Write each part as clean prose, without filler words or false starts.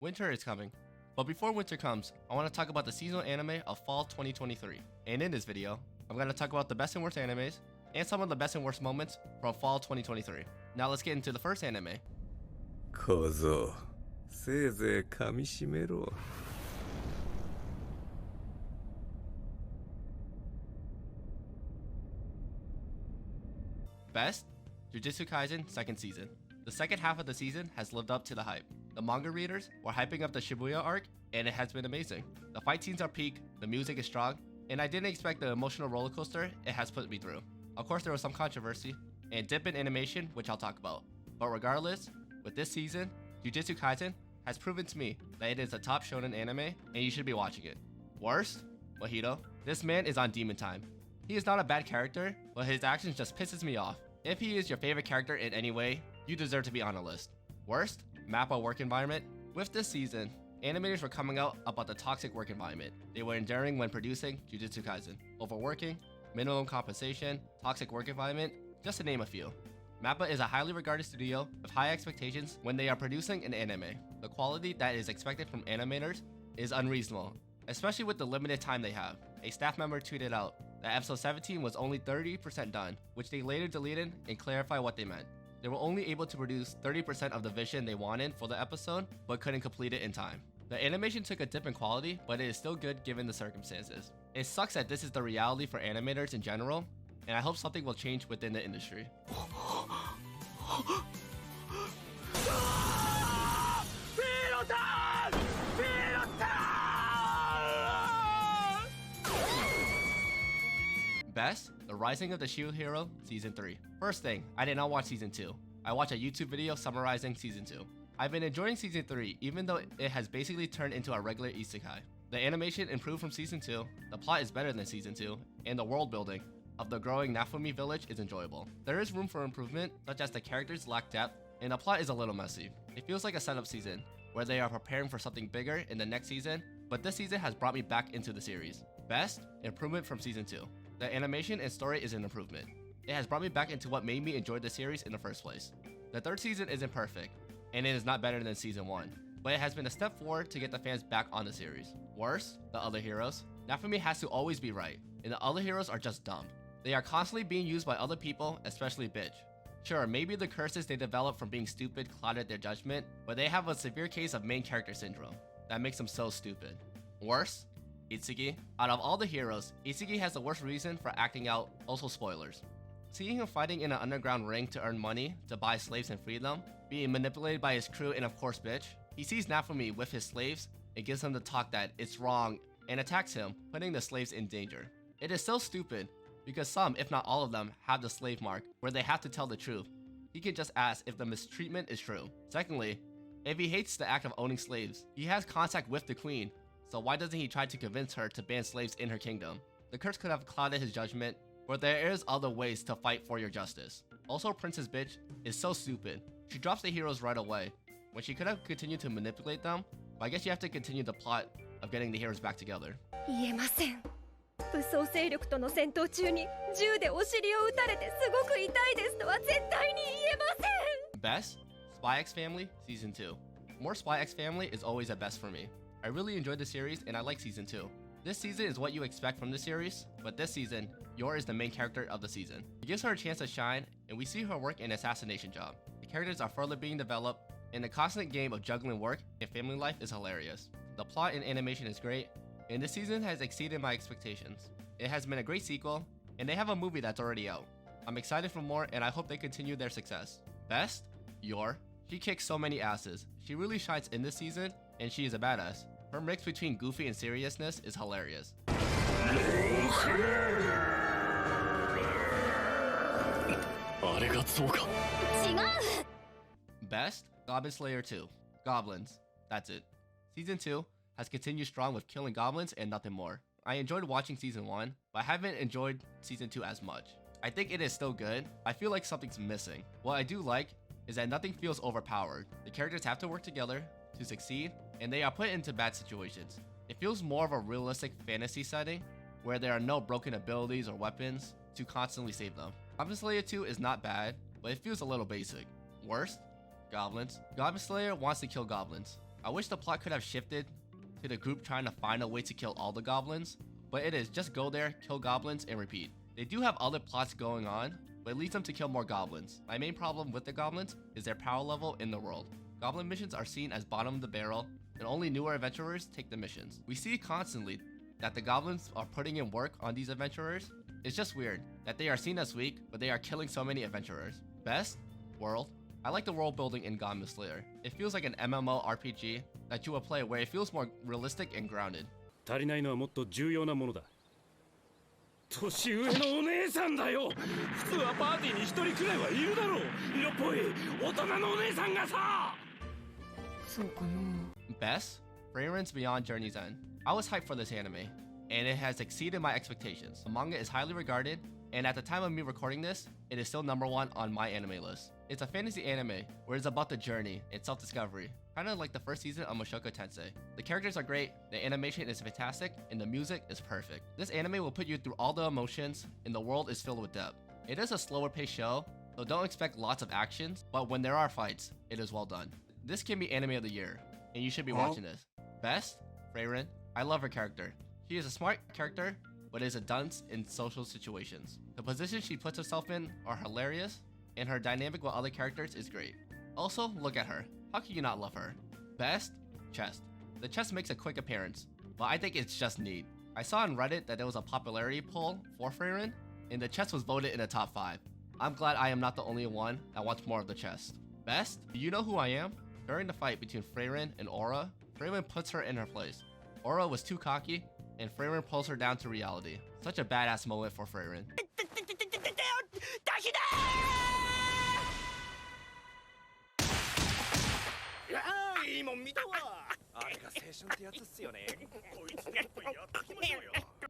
Winter is coming. But before winter comes, I want to talk about the seasonal anime of fall 2023. And in this video, I'm going to talk about the best and worst animes, and some of the best and worst moments from fall 2023. Now let's get into the first anime. 小僧、せいぜい噛みしめろ。Best? Jujutsu Kaisen second season. The second half of the season has lived up to the hype. The manga readers were hyping up the Shibuya arc, and it has been amazing. The fight scenes are peak, the music is strong, and I didn't expect the emotional roller coaster it has put me through. Of course, there was some controversy and dip in animation, which I'll talk about. But regardless, with this season, Jujutsu Kaisen has proven to me that it is a top shonen anime, and you should be watching it. Worst? Mojito. This man is on demon time. He is not a bad character, but his actions just pisses me off. If he is your favorite character in any way, you deserve to be on a list. Worst? Mappa work environment. With this season, animators were coming out about the toxic work environment they were enduring when producing Jujutsu Kaisen. Overworking, minimum compensation, toxic work environment, just to name a few. Mappa is a highly regarded studio with high expectations when they are producing an anime. The quality that is expected from animators is unreasonable, especially with the limited time they have. A staff member tweeted out that episode 17 was only 30% done, which they later deleted and clarified what they meant. They were only able to produce 30% of the vision they wanted for the episode, but couldn't complete it in time. The animation took a dip in quality, but it is still good given the circumstances. It sucks that this is the reality for animators in general, and I hope something will change within the industry. Best? The Rising of the Shield Hero Season 3. First thing, I did not watch Season 2. I watched a YouTube video summarizing Season 2. I've been enjoying Season 3 even though it has basically turned into a regular isekai. The animation improved from Season 2, the plot is better than Season 2, and the world building of the growing Nafumi village is enjoyable. There is room for improvement, such as the characters lack depth, and the plot is a little messy. It feels like a setup season, where they are preparing for something bigger in the next season, but this season has brought me back into the series. Best? Improvement from Season 2. The animation and story is an improvement. It has brought me back into what made me enjoy the series in the first place. The third season isn't perfect, and it is not better than Season 1, but it has been a step forward to get the fans back on the series. Worse? The other heroes. Nafumi has to always be right, and the other heroes are just dumb. They are constantly being used by other people, especially bitch. Sure, maybe the curses they develop from being stupid clouded their judgment, but they have a severe case of main character syndrome that makes them so stupid. Worse? Itsuki. Out of all the heroes, Itsuki has the worst reason for acting out, also spoilers. Seeing him fighting in an underground ring to earn money, to buy slaves and free them, being manipulated by his crew and of course bitch, he sees Nafumi with his slaves and gives him the talk that it's wrong and attacks him, putting the slaves in danger. It is so stupid, because some, if not all of them, have the slave mark, where they have to tell the truth. He can just ask if the mistreatment is true. Secondly, if he hates the act of owning slaves, he has contact with the queen, so why doesn't he try to convince her to ban slaves in her kingdom? The curse could have clouded his judgment, but there is other ways to fight for your justice. Also, Princess Bitch is so stupid. She drops the heroes right away, when she could have continued to manipulate them, but I guess you have to continue the plot of getting the heroes back together. 言えません。武装勢力との戦闘中に銃でお尻を撃たれてすごく痛いですとは絶対に言えません。 Best? Spy X Family Season 2. More Spy X Family is always a best for me. I really enjoyed the series and I like Season 2. This season is what you expect from the series, but this season, Yor is the main character of the season. It gives her a chance to shine, and we see her work an assassination job. The characters are further being developed, and the constant game of juggling work and family life is hilarious. The plot and animation is great, and this season has exceeded my expectations. It has been a great sequel, and they have a movie that's already out. I'm excited for more, and I hope they continue their success. Best? Yor. She kicks so many asses. She really shines in this season, and she is a badass. Her mix between goofy and seriousness is hilarious. Best? Goblin Slayer 2. Goblins. That's it. Season 2 has continued strong with killing goblins and nothing more. I enjoyed watching Season 1, but I haven't enjoyed Season 2 as much. I think it is still good. I feel like something's missing. What I do like is that nothing feels overpowered. The characters have to work together to succeed, and they are put into bad situations. It feels more of a realistic fantasy setting, where there are no broken abilities or weapons to constantly save them. Goblin Slayer 2 is not bad, but it feels a little basic. Worst? Goblins. Goblin Slayer wants to kill goblins. I wish the plot could have shifted to the group trying to find a way to kill all the goblins, but it is just go there, kill goblins, and repeat. They do have other plots going on, but it leads them to kill more goblins. My main problem with the goblins is their power level in the world. Goblin missions are seen as bottom of the barrel, and only newer adventurers take the missions. We see constantly that the goblins are putting in work on these adventurers. It's just weird that they are seen as weak, but they are killing so many adventurers. Best? World. I like the world building in Goblin Slayer. It feels like an MMO RPG that you will play where it feels more realistic and grounded. 足りないのはもっと重要なものだ。年上のお姉さんだよ。普通はパーティーに一人くらいはいるだろう。色っぽい大人のお姉さんがさ。そうかな。 Best? Frieren's Beyond Journey's End. I was hyped for this anime, and it has exceeded my expectations. The manga is highly regarded, and at the time of me recording this, it is still #1 on my anime list. It's a fantasy anime where it's about the journey and self-discovery, kind of like the first season of Mushoku Tensei. The characters are great, the animation is fantastic, and the music is perfect. This anime will put you through all the emotions, and the world is filled with depth. It is a slower paced show, so don't expect lots of actions, but when there are fights, it is well done. This can be anime of the year, and you should be watching this. Best? Frieren. I love her character. She is a smart character, but is a dunce in social situations. The positions she puts herself in are hilarious, and her dynamic with other characters is great. Also, look at her. How can you not love her? Best? Chest. The chest makes a quick appearance, but I think it's just neat. I saw on Reddit that there was a popularity poll for Frieren, and the chest was voted in the top 5. I'm glad I am not the only one that wants more of the chest. Best? Do you know who I am? During the fight between Frieren and Aura, Frieren puts her in her place. Aura was too cocky, and Frieren pulls her down to reality. Such a badass moment for Frieren.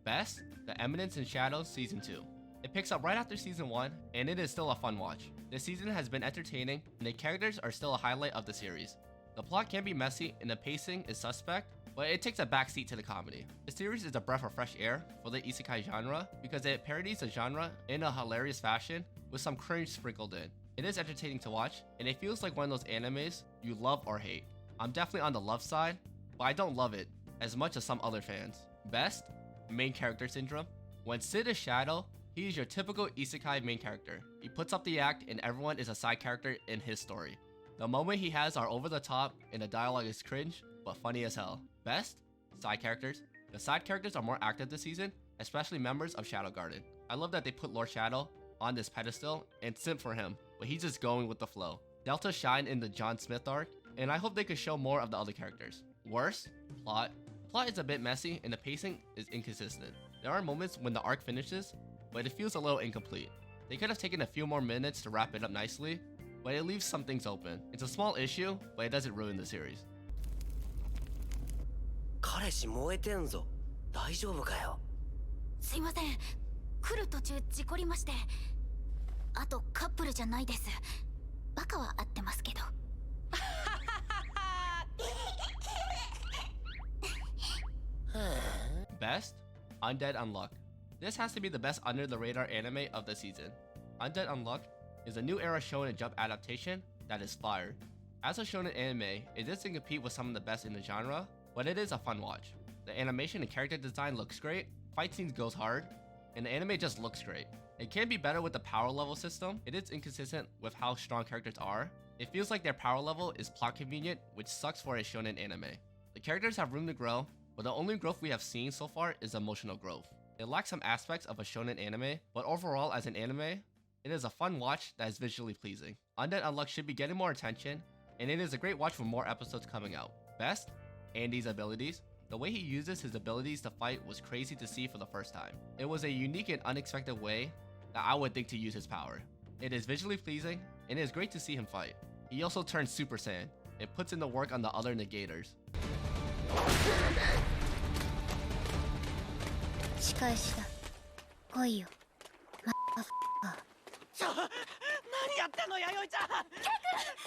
Best? The Eminence in Shadows Season 2. It picks up right after Season 1, and it is still a fun watch. This season has been entertaining, and the characters are still a highlight of the series. The plot can be messy, and the pacing is suspect, but it takes a backseat to the comedy. The series is a breath of fresh air for the isekai genre because it parodies the genre in a hilarious fashion with some cringe sprinkled in. It is entertaining to watch, and it feels like one of those animes you love or hate. I'm definitely on the love side, but I don't love it as much as some other fans. Best? Main character syndrome. When Sid is Shadow, he is your typical isekai main character. He puts up the act and everyone is a side character in his story. The moment he has are over the top and the dialogue is cringe, but funny as hell. Best? Side characters. The side characters are more active this season, especially members of Shadow Garden. I love that they put Lord Shadow on this pedestal and simp for him, but he's just going with the flow. Delta shine in the John Smith arc, and I hope they could show more of the other characters. Worst? Plot. Plot is a bit messy and the pacing is inconsistent. There are moments when the arc finishes, but it feels a little incomplete. They could have taken a few more minutes to wrap it up nicely, but it leaves some things open. It's a small issue, but it doesn't ruin the series. 彼氏燃えてんぞ。大丈夫かよ。すいません。来る途中事故りまして。あとカップルじゃないです。バカは合ってますけど。Best? Undead Unluck. This has to be the best under the radar anime of the season. Undead Unluck is a new era shonen jump adaptation that is fire. As a shonen anime, it doesn't compete with some of the best in the genre, but it is a fun watch. The animation and character design looks great, fight scenes goes hard, and the anime just looks great. It can be better with the power level system. It is inconsistent with how strong characters are. It feels like their power level is plot convenient, which sucks for a shonen anime. The characters have room to grow, but the only growth we have seen so far is emotional growth. It lacks some aspects of a shonen anime, but overall as an anime, it is a fun watch that is visually pleasing. Undead Unluck should be getting more attention, and it is a great watch with more episodes coming out. Best? Andy's abilities. The way he uses his abilities to fight was crazy to see for the first time. It was a unique and unexpected way that I would think to use his power. It is visually pleasing, and it is great to see him fight. He also turns Super Saiyan. It puts in the work on the other negators. 仕返しだ。来いよ。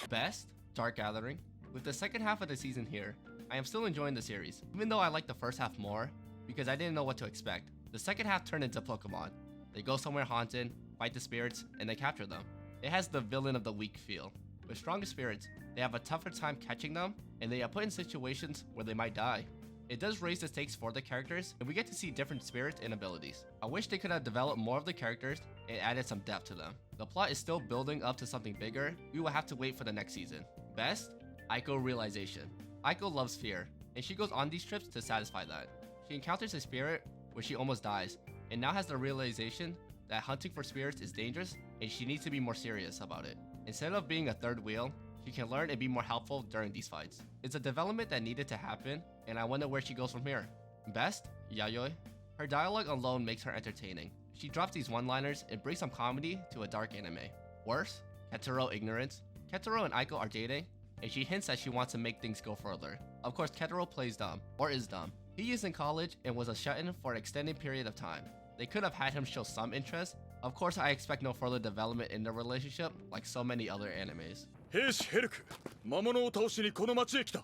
Best? Dark Gathering. With the second half of the season here, I am still enjoying the series, even though I like the first half more, because I didn't know what to expect. The second half turned into Pokemon. They go somewhere haunted, fight the spirits, and they capture them. It has the villain of the week feel. With stronger spirits, they have a tougher time catching them, and they are put in situations where they might die. It does raise the stakes for the characters, and we get to see different spirits and abilities. I wish they could have developed more of the characters and added some depth to them. The plot is still building up to something bigger. We will have to wait for the next season. Best? Aiko realization. Aiko loves fear, and she goes on these trips to satisfy that. She encounters a spirit where she almost dies, and now has the realization that hunting for spirits is dangerous and she needs to be more serious about it. Instead of being a third wheel, she can learn and be more helpful during these fights. It's a development that needed to happen, and I wonder where she goes from here. Best? Yayoi. Her dialogue alone makes her entertaining. She drops these one-liners and brings some comedy to a dark anime. Worse? Ketaro ignorance. Ketaro and Aiko are dating, and she hints that she wants to make things go further. Of course, Ketaro plays dumb, or is dumb. He is in college and was a shut-in for an extended period of time. They could have had him show some interest. Of course, I expect no further development in their relationship, like so many other animes. 兵士ヘルク、魔物を倒しにこの町へ来た。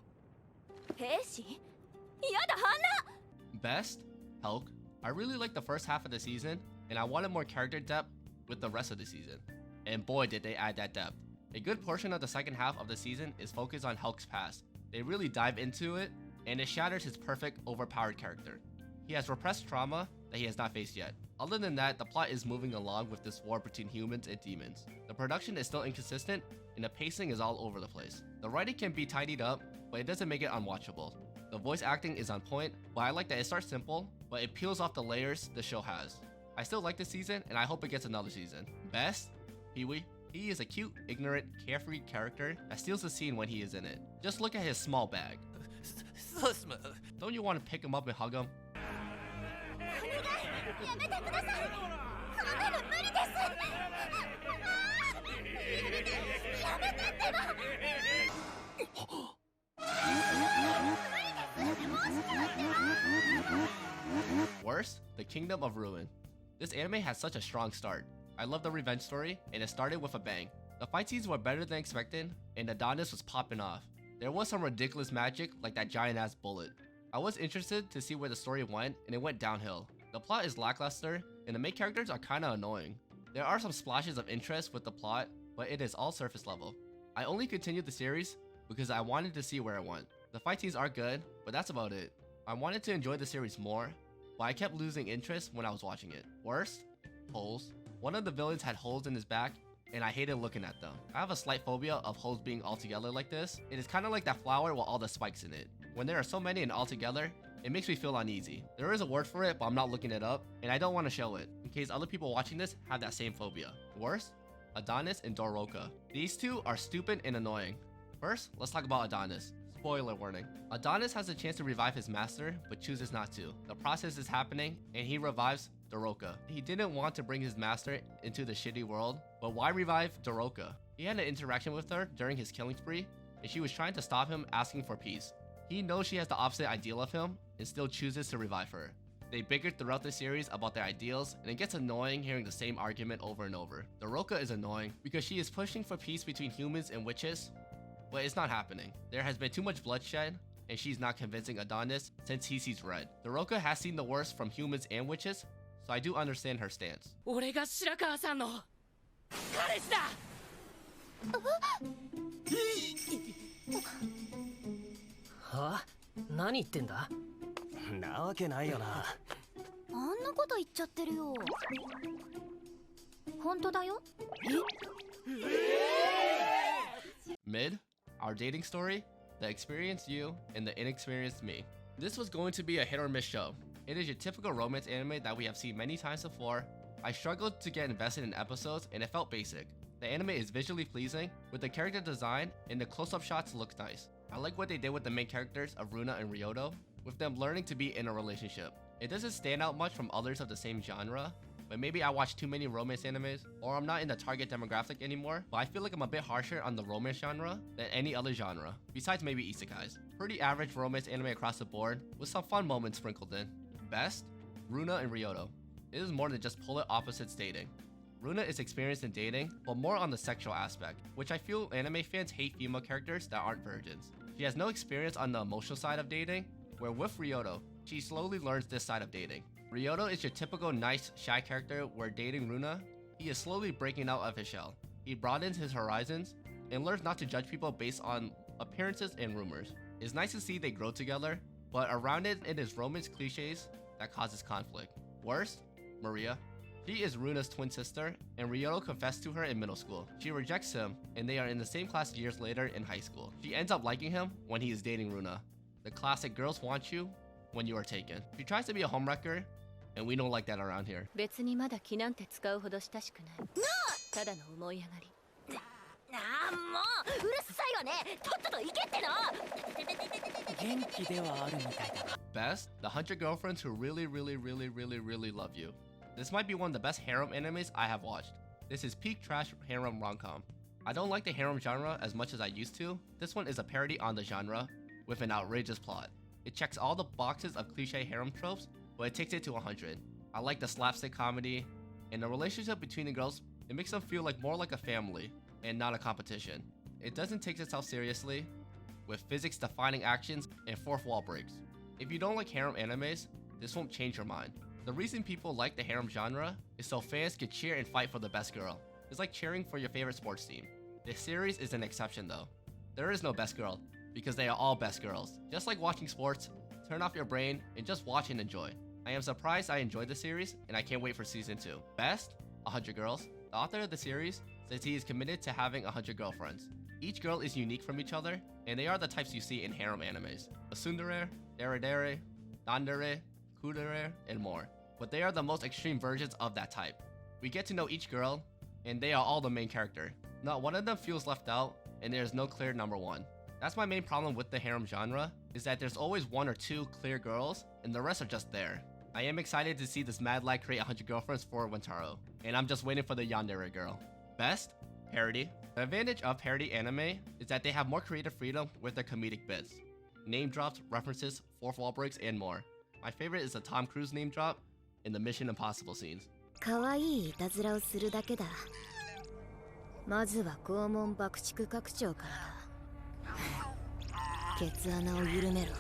兵士？やだ、あんな。 Best? Helck. I really liked the first half of the season, and I wanted more character depth with the rest of the season. And boy did they add that depth. A good portion of the second half of the season is focused on Helck's past. They really dive into it, and it shatters his perfect, overpowered character. He has repressed trauma that he has not faced yet. Other than that, the plot is moving along with this war between humans and demons. The production is still inconsistent, and the pacing is all over the place. The writing can be tidied up, but it doesn't make it unwatchable. The voice acting is on point, but I like that it starts simple, but it peels off the layers the show has. I still like this season, and I hope it gets another season. Best? Pee-wee. He is a cute, ignorant, carefree character that steals the scene when he is in it. Just look at his small bag. Don't you want to pick him up and hug him? Worse? The Kingdom of Ruin. This anime has such a strong start. I love the revenge story, and it started with a bang. The fight scenes were better than expected, and Naughtiness was popping off. There was some ridiculous magic like that giant ass bullet. I was interested to see where the story went, and it went downhill. The plot is lackluster, and the main characters are kinda annoying. There are some splashes of interest with the plot, but it is all surface level. I only continued the series because I wanted to see where it went. The fight scenes are good, but that's about it. I wanted to enjoy the series more, but I kept losing interest when I was watching it. Worst? Holes. One of the villains had holes in his back, and I hated looking at them. I have a slight phobia of holes being all together like this. It is kind of like that flower with all the spikes in it. When there are so many and all together, it makes me feel uneasy. There is a word for it, but I'm not looking it up, and I don't want to show it, in case other people watching this have that same phobia. Worse? Adonis and Doroka. These two are stupid and annoying. First, let's talk about Adonis. Spoiler warning. Adonis has a chance to revive his master, but chooses not to. The process is happening, and he revives Doroka. He didn't want to bring his master into the shitty world, but why revive Doroka? He had an interaction with her during his killing spree, and she was trying to stop him, asking for peace. He knows she has the opposite ideal of him, and still chooses to revive her. They bickered throughout the series about their ideals, and it gets annoying hearing the same argument over and over. Doroka is annoying because she is pushing for peace between humans and witches, but it's not happening. There has been too much bloodshed, and she's not convincing Adonis since he sees red. Doroka has seen the worst from humans and witches, so I do understand her stance. 俺が白川さんの彼氏だ。は？何言ってんだ？なわけないよな。あんなこと言っちゃってるよ。本当だよ。Mid, our dating story, the experienced you, and the inexperienced me. This was going to be a hit or miss show. It is your typical romance anime that we have seen many times before. I struggled to get invested in episodes and it felt basic. The anime is visually pleasing, with the character design and the close-up shots look nice. I like what they did with the main characters of Runa and Ryoto, with them learning to be in a relationship. It doesn't stand out much from others of the same genre, but maybe I watch too many romance animes, or I'm not in the target demographic anymore, but I feel like I'm a bit harsher on the romance genre than any other genre, besides maybe isekais. Pretty average romance anime across the board, with some fun moments sprinkled in. Best? Runa and Ryoto. It is more than just polar opposites dating. Runa is experienced in dating, but more on the sexual aspect, which I feel anime fans hate female characters that aren't virgins. She has no experience on the emotional side of dating, where with Ryoto, she slowly learns this side of dating. Ryoto is your typical nice, shy character where dating Runa, he is slowly breaking out of his shell. He broadens his horizons and learns not to judge people based on appearances and rumors. It's nice to see they grow together, but around it is romance cliches that causes conflict. Worst, Maria. She is Runa's twin sister, and Ryoto confessed to her in middle school. She rejects him, and they are in the same class years later in high school. She ends up liking him when he is dating Runa. The classic girls want you when you are taken. She tries to be a homewrecker, and we don't like that around here. 別にまだ気なんて使うほど親しくないただの思い上がりああもううるさいわねとっとと行けっての元気ではあるみたいだな Best, the 100 girlfriends who really love you. This might be one of the best harem animes I have watched. This is peak trash harem rom-com. I don't like the harem genre as much as I used to. This one is a parody on the genre with an outrageous plot. It checks all the boxes of cliche harem tropes, but it takes it to 100. I like the slapstick comedy, and the relationship between the girls, it makes them feel more like a family and not a competition. It doesn't take itself seriously, with physics-defining actions and fourth wall breaks. If you don't like harem animes, this won't change your mind. The reason people like the harem genre is so fans can cheer and fight for the best girl. It's like cheering for your favorite sports team. This series is an exception though. There is no best girl, because they are all best girls. Just like watching sports, turn off your brain and just watch and enjoy. I am surprised I enjoyed the series, and I can't wait for season 2. Best? 100 girls. The author of the series says he is committed to having 100 girlfriends. Each girl is unique from each other, and they are the types you see in harem animes. A tsundere, deredere, yandere, kudere, and more. But they are the most extreme versions of that type. We get to know each girl, and they are all the main character. Not one of them feels left out, and there is no clear number one. That's my main problem with the harem genre, is that there's always one or two clear girls, and the rest are just there. I am excited to see this mad lad create 100 girlfriends for Wintaro, and I'm just waiting for the yandere girl. Best? Parody. The advantage of parody anime is that they have more creative freedom with their comedic bits. Name drops, references, fourth wall breaks, and more. My favorite is the Tom Cruise name drop in the Mission Impossible scenes. 可愛いいたずらをするだけだまずは肛門爆竹拡張からだケツ穴を緩めろ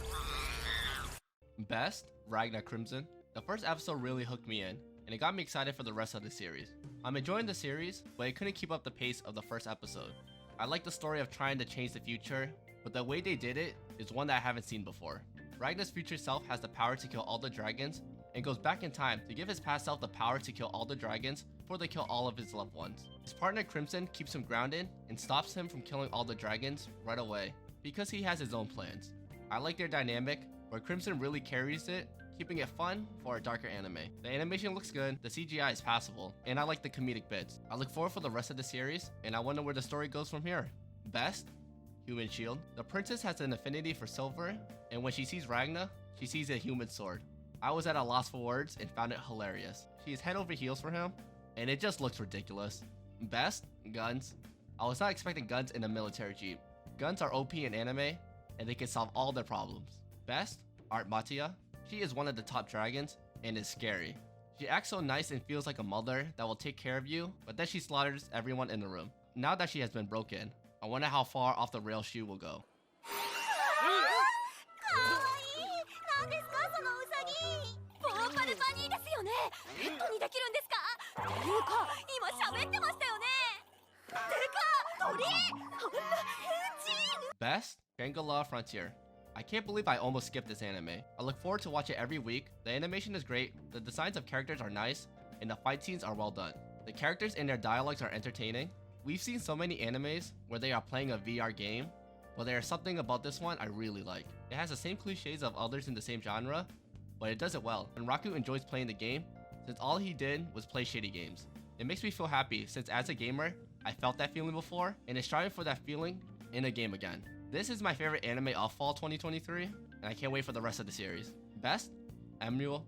Best? Ragna Crimson. The first episode really hooked me in, and it got me excited for the rest of the series. I'm enjoying the series, but it couldn't keep up the pace of the first episode. I like the story of trying to change the future, but the way they did it is one that I haven't seen before. Ragna's future self has the power to kill all the dragons, and goes back in time to give his past self the power to kill all the dragons before they kill all of his loved ones. His partner Crimson keeps him grounded and stops him from killing all the dragons right away because he has his own plans. I like their dynamic, where Crimson really carries it, keeping it fun for a darker anime. The animation looks good, the CGI is passable, and I like the comedic bits. I look forward for the rest of the series, and I wonder where the story goes from here. Best? Human shield. The princess has an affinity for silver, and when she sees Ragna, she sees a human sword. I was at a loss for words and found it hilarious. She is head over heels for him, and it just looks ridiculous. Best? Guns. I was not expecting guns in a military jeep. Guns are OP in anime, and they can solve all their problems. Best? Artmatia. She is one of the top dragons, and is scary. She acts so nice and feels like a mother that will take care of you, but then she slaughters everyone in the room. Now that she has been broken, I wonder how far off the rail she will go. 何ですかそのウサギボーカルバニーですよねペットにできるんですかっていうか今喋ってましたよねてか鳥Best? Shangri-La Frontier. I can't believe I almost skipped this anime. I look forward to watch it every week. The animation is great, the designs of characters are nice, and the fight scenes are well done. The characters and their dialogues are entertaining. We've seen so many animes where they are playing a VR game, but there is something about this one I really like. It has the same cliches of others in the same genre, but it does it well, and Raku enjoys playing the game since all he did was play shitty games. It makes me feel happy since as a gamer, I felt that feeling before, and is striving for that feeling in a game again. This is my favorite anime of fall 2023, and I can't wait for the rest of the series. Best? Emerald.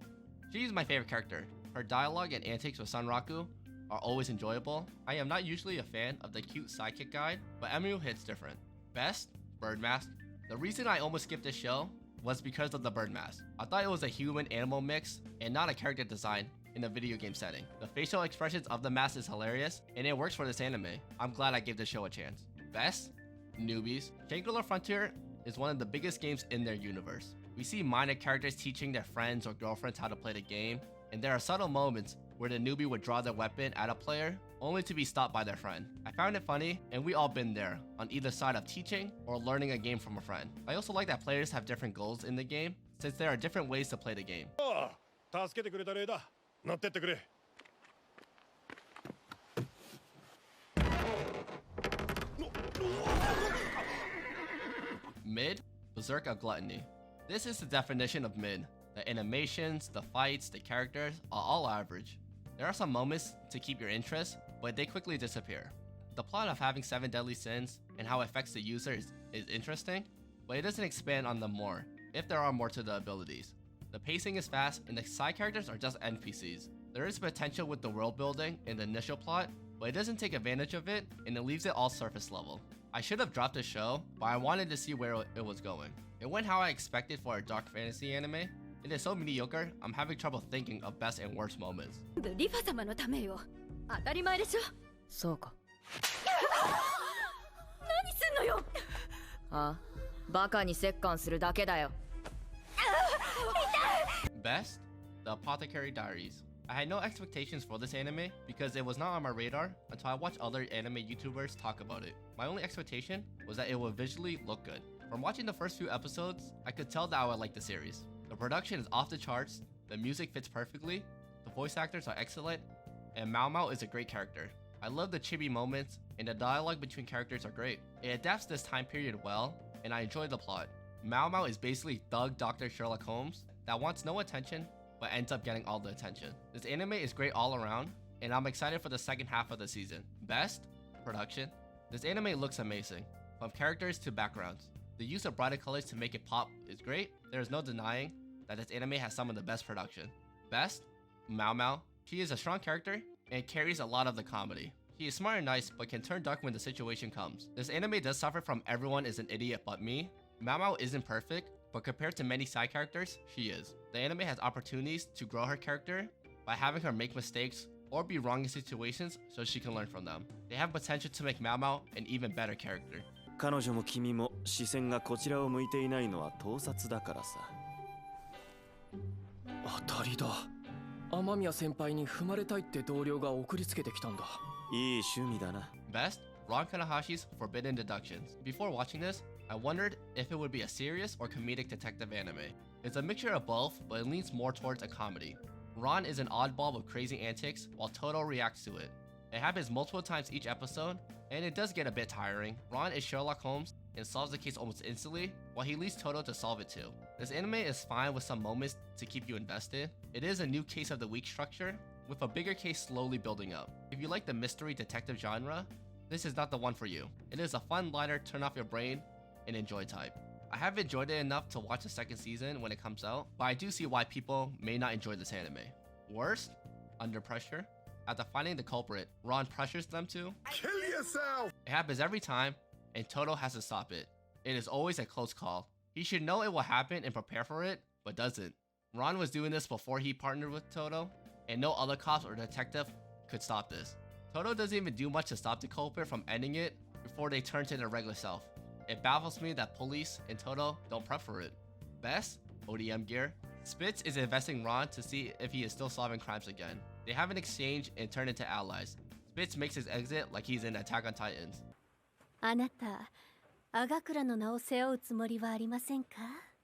She is my favorite character. Her dialogue and antics with Sanraku are always enjoyable. I am not usually a fan of the cute sidekick guy, but Emerald hits different. Best? Bird Mask. The reason I almost skipped this show was because of the bird mask. I thought it was a human-animal mix and not a character design in a video game setting. The facial expressions of the mask is hilarious, and it works for this anime. I'm glad I gave the show a chance. Best? Newbies. Shangri-La Frontier is one of the biggest games in their universe. We see minor characters teaching their friends or girlfriends how to play the game, and there are subtle moments where the newbie would draw their weapon at a player, only to be stopped by their friend. I found it funny, and we all been there, on either side of teaching or learning a game from a friend. I also like that players have different goals in the game, since there are different ways to play the game. Mid, Berserk of Gluttony. This is the definition of mid. The animations, the fights, the characters are all average. There are some moments to keep your interest, but they quickly disappear. The plot of having 7 deadly sins and how it affects the user is interesting, but it doesn't expand on them more, if there are more to the abilities. The pacing is fast and the side characters are just NPCs. There is potential with the world building in the initial plot, but it doesn't take advantage of it and it leaves it all surface level. I should have dropped the show, but I wanted to see where it was going. It went how I expected for a dark fantasy anime. It is so mediocre, I'm having trouble thinking of best and worst moments. リファ様のためよ。当たり前でしょ。そうか。何すんのよ。あ、バカに折檻するだけだよ。Best? The Apothecary Diaries. I had no expectations for this anime because it was not on my radar until I watched other anime YouTubers talk about it. My only expectation was that it would visually look good. From watching the first few episodes, I could tell that I would like the series. The production is off the charts, the music fits perfectly, the voice actors are excellent, and Mao Mao is a great character. I love the chibi moments, and the dialogue between characters are great. It adapts this time period well, and I enjoy the plot. Mao Mao is basically thug Dr. Sherlock Holmes that wants no attention, but ends up getting all the attention. This anime is great all around, and I'm excited for the second half of the season. Best? Production. This anime looks amazing, from characters to backgrounds. The use of brighter colors to make it pop is great. There is no denying that this anime has some of the best production. Best? Mao Mao. She is a strong character and carries a lot of the comedy. She is smart and nice, but can turn dark when the situation comes. This anime does suffer from everyone is an idiot but me. Mao Mao isn't perfect, but compared to many side characters, she is. The anime has opportunities to grow her character by having her make mistakes or be wrong in situations so she can learn from them. They have potential to make Mao Mao an even better character. 彼女も君も視線がこちらを向いていないのは盗撮だからさ。当たりだ。雨宮先輩に踏まれたいって同僚が送りつけてきたんだ。いい趣味だな。Best? Kamonohashi's Forbidden Deductions. Before watching this, I wondered if it would be a serious or comedic detective anime. It's a mixture of both, but it leans more towards a comedy. Ron is an oddball with crazy antics, while Toto reacts to it. It happens multiple times each episode, and it does get a bit tiring. Ron is Sherlock Holmes and solves the case almost instantly, while he leaves Toto to solve it too. This anime is fine with some moments to keep you invested. It is a new case of the week structure, with a bigger case slowly building up. If you like the mystery detective genre, this is not the one for you. It is a fun, lighter, turn off your brain, and enjoy type. I have enjoyed it enough to watch the second season when it comes out, but I do see why people may not enjoy this anime. Worst? Under Pressure. After finding the culprit, Ron pressures them to kill yourself! It happens every time, and Toto has to stop it. It is always a close call. He should know it will happen and prepare for it, but doesn't. Ron was doing this before he partnered with Toto, and no other cops or detective could stop this. Toto doesn't even do much to stop the culprit from ending it before they turn to their regular self. It baffles me that police and Toto don't prep for it. Best? ODM gear. Spitz is investing Ron to see if he is still solving crimes again. They have an exchange and turn into allies. Spitz makes his exit like he's in Attack on Titans. あなた、アガクラの名を背負うつもりはありませんか？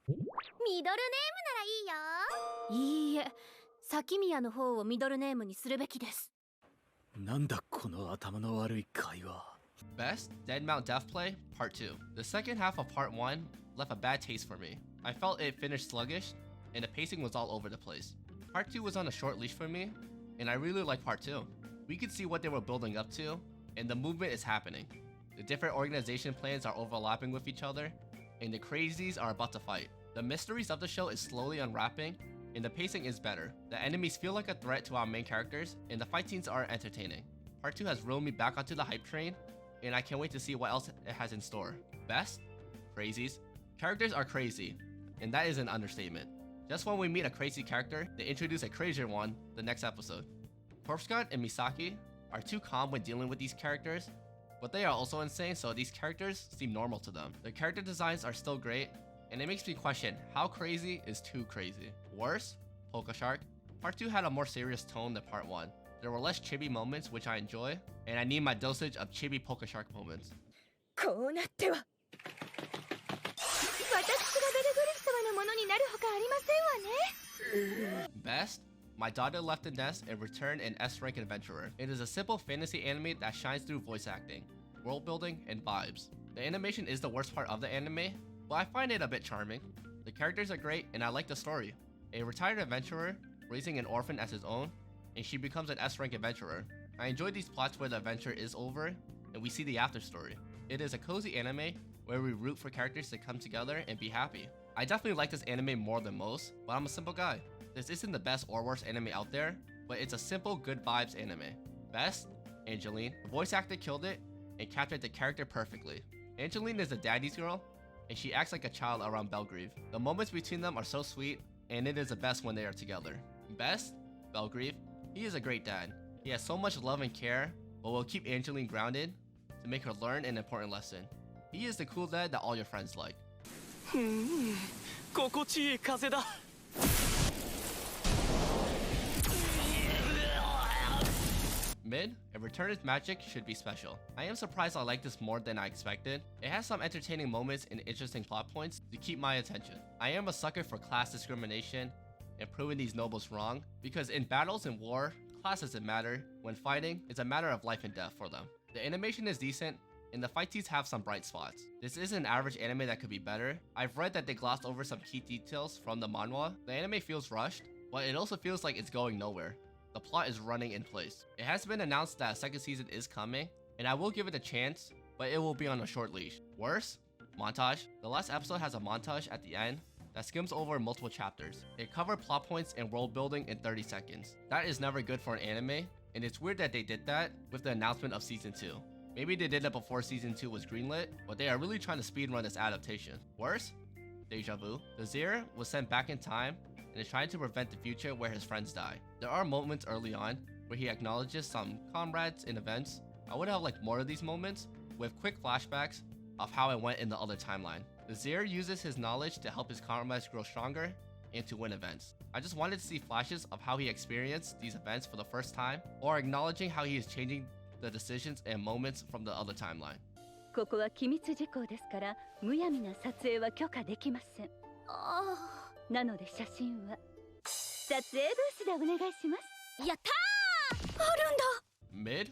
ミドルネームならいいよ。いいえ、先宮の方をミドルネームにするべきです。なんだこの頭の悪い会話。Best? Dead Mount Death Play, Part 2. The second half of Part 1 left a bad taste for me. I felt it finished sluggish, and the pacing was all over the place. Part 2 was on a short leash for me, and I really liked Part 2. We could see what they were building up to, and the movement is happening. The different organization plans are overlapping with each other, and the crazies are about to fight. The mysteries of the show is slowly unwrapping, and the pacing is better. The enemies feel like a threat to our main characters, and the fight scenes are entertaining. Part 2 has reeled me back onto the hype train, and I can't wait to see what else it has in store. Best? Crazies. Characters are crazy, and that is an understatement. Just when we meet a crazy character, they introduce a crazier one the next episode. Corpse God and Misaki are too calm when dealing with these characters, but they are also insane, so these characters seem normal to them. Their character designs are still great, and it makes me question how crazy is too crazy. Worse? Polka Shark. Part 2 had a more serious tone than Part 1. There were less chibi moments, which I enjoy, and I need my dosage of chibi Polka Shark moments. こうなっては私がベルグリス様のものになるほかありませんわね。 Best? My daughter left the nest and returned an S-rank adventurer. It is a simple fantasy anime that shines through voice acting, world building, and vibes. The animation is the worst part of the anime, but I find it a bit charming. The characters are great and I like the story. A retired adventurer raising an orphan as his own, and she becomes an S-rank adventurer. I enjoy these plots where the adventure is over and we see the after story. It is a cozy anime where we root for characters to come together and be happy. I definitely like this anime more than most, but I'm a simple guy. This isn't the best or worst anime out there, but it's a simple good vibes anime. Best? Angeline. The voice actor killed it and captured the character perfectly. Angeline is a daddy's girl, and she acts like a child around Belgrieve. The moments between them are so sweet, and it is the best when they are together. Best? Belgrieve. He is a great dad. He has so much love and care, but will keep Angeline grounded to make her learn an important lesson. He is the cool dad that all your friends like. 心地いい風だ。 Mid, A Return is Magic should be special. I am surprised I like this more than I expected. It has some entertaining moments and interesting plot points to keep my attention. I am a sucker for class discrimination and proving these nobles wrong, because in battles and war, class doesn't matter. When fighting, it's a matter of life and death for them. The animation is decent, and the fight scenes have some bright spots. This is an average anime that could be better. I've read that they glossed over some key details from the manhwa. The anime feels rushed, but it also feels like it's going nowhere. The plot is running in place. It has been announced that a second season is coming, and I will give it a chance, but it will be on a short leash. Worse? Montage. The last episode has a montage at the end that skims over multiple chapters. It covered plot points and world building in 30 seconds. That is never good for an anime, and it's weird that they did that with the announcement of season 2. Maybe they did it before season 2 was greenlit, but they are really trying to speedrun this adaptation. Worse? Deja vu. The Zir was sent back in time and is trying to prevent the future where his friends die. There are moments early on where he acknowledges some comrades in events. I would have liked more of these moments with quick flashbacks of how it went in the other timeline. The Zir uses his knowledge to help his comrades grow stronger and to win events. I just wanted to see flashes of how he experienced these events for the first time, or acknowledging how he is changing the decisions and moments from the other timeline. ここは機密事項ですからむやみな撮影は許可できません。なので写真は撮影ブースでお願いします。やったー！あるんだ。 Mid?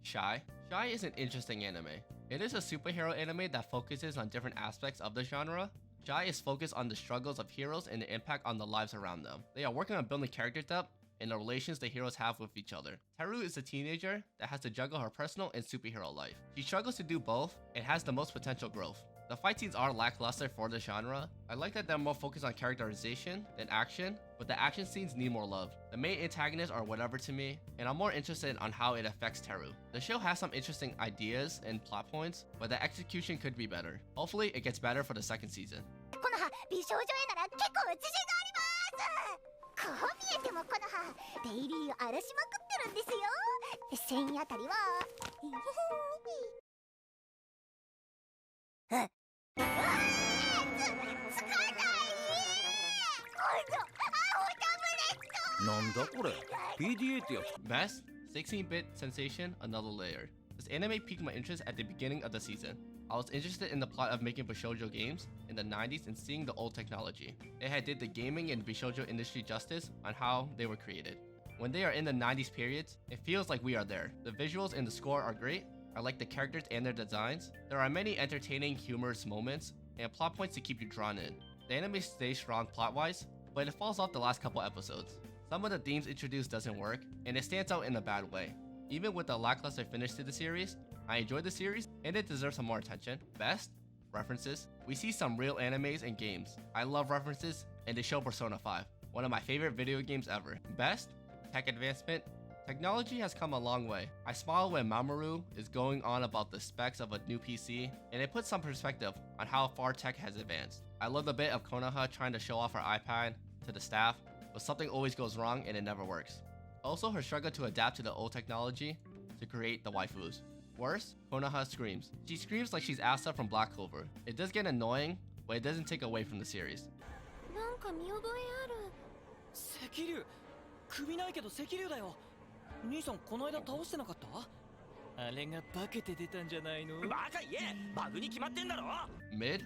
Shy? Shy is an interesting anime. It is a superhero anime that focuses on different aspects of the genre. Shy is focused on the struggles of heroes and the impact on the lives around them. They are working on building character depth and the relations the heroes have with each other. Teru is a teenager that has to juggle her personal and superhero life. She struggles to do both and has the most potential growth. The fight scenes are lackluster for the genre. I like that they're more focused on characterization than action, but the action scenes need more love. The main antagonists are whatever to me, and I'm more interested on how it affects Teru. The show has some interesting ideas and plot points, but the execution could be better. Hopefully, it gets better for the second season. この葉美少女絵なら結構自信があります。こう見えてもこの葉デイリー荒らしまくってるんですよ。1000位あたりはつかない。こいつアホタブレット。なんだこれ PDA ってやつ Best? 16-bit sensation, another layer. This anime piqued my interest at the beginning of the season. I was interested in the plot of making Bishoujo games in the 90s and seeing the old technology. It had did the gaming and Bishoujo industry justice on how they were created. When they are in the 90s periods, it feels like we are there. The visuals and the score are great. I like the characters and their designs. There are many entertaining, humorous moments and plot points to keep you drawn in. The anime stays strong plot-wise, but it falls off the last couple episodes. Some of the themes introduced doesn't work, and it stands out in a bad way. Even with the lackluster finish to the series, I enjoyed the series, and it deserves some more attention. Best? References. We see some real animes and games. I love references, and they show Persona 5, one of my favorite video games ever. Best? Tech advancement. Technology has come a long way. I smile when Mamoru is going on about the specs of a new PC, and it puts some perspective on how far tech has advanced. I love the bit of Konoha trying to show off her iPad to the staff, but something always goes wrong and it never works. Also, her struggle to adapt to the old technology to create the waifus. Worse, Konoha screams. She screams like she's Asa from Black Clover. It does get annoying, but it doesn't take away from the series. なんか見覚えある。赤龍首ないけど赤竜だよ。兄さんこの間倒してなかった？あれが化けて出たんじゃないの？バカ言え！バグに決まってんだろ。 Mid?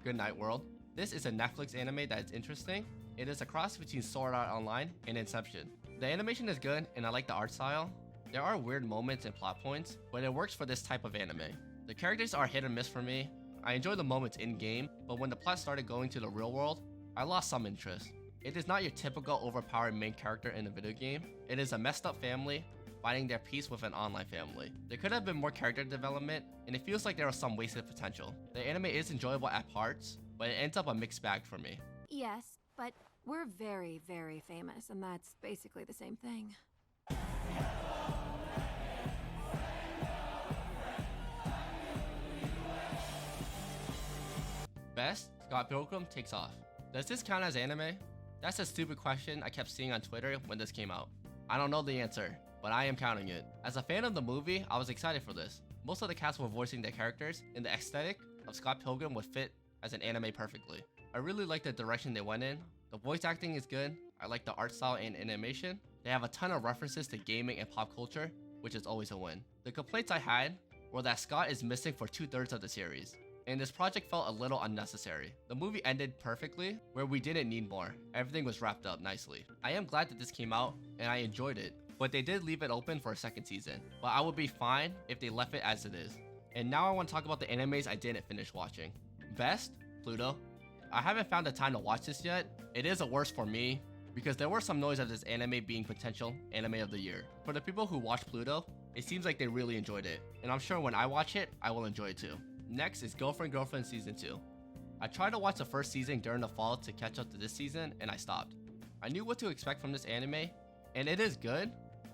Good night, world. This is a Netflix anime that is interesting. It is a cross between Sword Art Online and Inception. The animation is good and I like the art style. There are weird moments and plot points, but it works for this type of anime. The characters are hit or miss for me. I enjoy the moments in-game, but when the plot started going to the real world, I lost some interest. It is not your typical overpowered main character in a video game. It is a messed up family finding their peace with an online family. There could have been more character development, and it feels like there was some wasted potential. The anime is enjoyable at parts, but it ends up a mixed bag for me. Yes, but we're very, very famous, and that's basically the same thing. Best, Scott Pilgrim takes off. Does this count as anime? That's a stupid question I kept seeing on Twitter when this came out. I don't know the answer, but I am counting it. As a fan of the movie, I was excited for this. Most of the cast were voicing their characters, and the aesthetic of Scott Pilgrim would fit as an anime perfectly. I really like the direction they went in. The voice acting is good. I like the art style and animation. They have a ton of references to gaming and pop culture, which is always a win. The complaints I had were that Scott is missing for 2/3 of the series, and this project felt a little unnecessary. The movie ended perfectly, where we didn't need more. Everything was wrapped up nicely. I am glad that this came out, and I enjoyed it, but they did leave it open for a second season. But I would be fine if they left it as it is. And now I want to talk about the animes I didn't finish watching. Best, Pluto. I haven't found the time to watch this yet. It is a worst for me, because there were some noise of this anime being potential anime of the year. For the people who watched Pluto, it seems like they really enjoyed it, and I'm sure when I watch it, I will enjoy it too. Next is Girlfriend Season 2. I tried to watch the first season during the fall to catch up to this season, and I stopped. I knew what to expect from this anime, and it is good,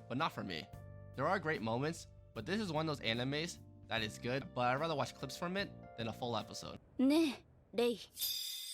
but not for me. There are great moments, but this is one of those animes that is good, but I'd rather watch clips from it than a full episode. ねえ、レイ。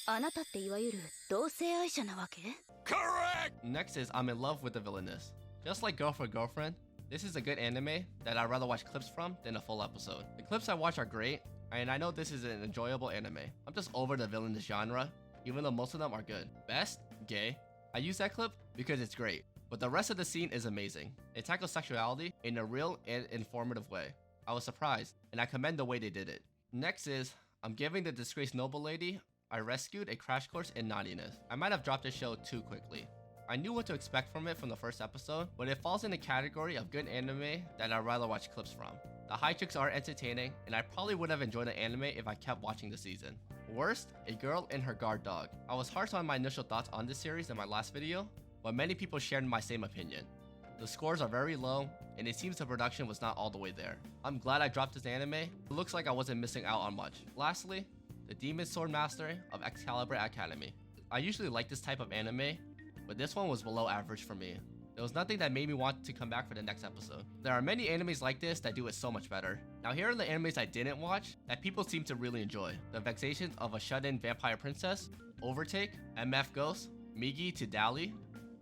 あなたっていわゆる同性愛者なわけ？ Correct! Next is I'm in love with the Villainess. Just like Girlfriend, this is a good anime that I'd rather watch clips from than a full episode. The clips I watch are great, and I know this is an enjoyable anime. I'm just over the Villainous genre, even though most of them are good. Best? Gay. I use that clip because it's great, but the rest of the scene is amazing. It tackles sexuality in a real and informative way. I was surprised, and I commend the way they did it. Next is, I'm giving the Disgraced Noble Lady I rescued a crash course in Naughtiness. I might have dropped the show too quickly. I knew what to expect from it from the first episode, but it falls in the category of good anime that I'd rather watch clips from. The hijinks are entertaining, and I probably would have enjoyed the anime if I kept watching the season. Worst, a girl and her guard dog. I was harsh on my initial thoughts on this series in my last video, but many people shared my same opinion. The scores are very low, and it seems the production was not all the way there. I'm glad I dropped this anime. It looks like I wasn't missing out on much. Lastly, the Demon Sword Master of Excalibur Academy. I usually like this type of anime, but this one was below average for me. There was nothing that made me want to come back for the next episode. There are many animes like this that do it so much better. Now here are the animes I didn't watch that people seem to really enjoy. The Vexations of a Shut-In Vampire Princess, Overtake, MF Ghost, Migi to Dali,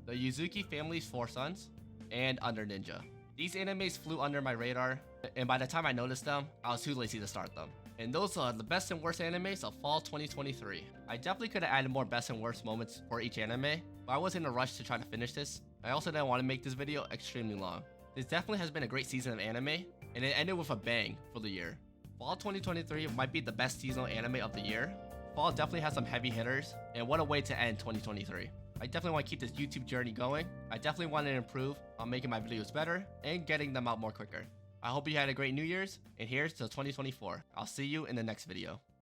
the Yuzuki Family's 4 Sons, and Under Ninja. These animes flew under my radar, and by the time I noticed them, I was too lazy to start them. And those are the best and worst animes of fall 2023. I definitely could have added more best and worst moments for each anime, but I wasn't in a rush to try to finish this. I also didn't want to make this video extremely long. This definitely has been a great season of anime, and it ended with a bang for the year. Fall 2023 might be the best seasonal anime of the year. Fall definitely has some heavy hitters, and what a way to end 2023. I definitely want to keep this YouTube journey going. I definitely want to improve on making my videos better and getting them out more quicker. I hope you had a great New Year's, and here's to 2024. I'll see you in the next video.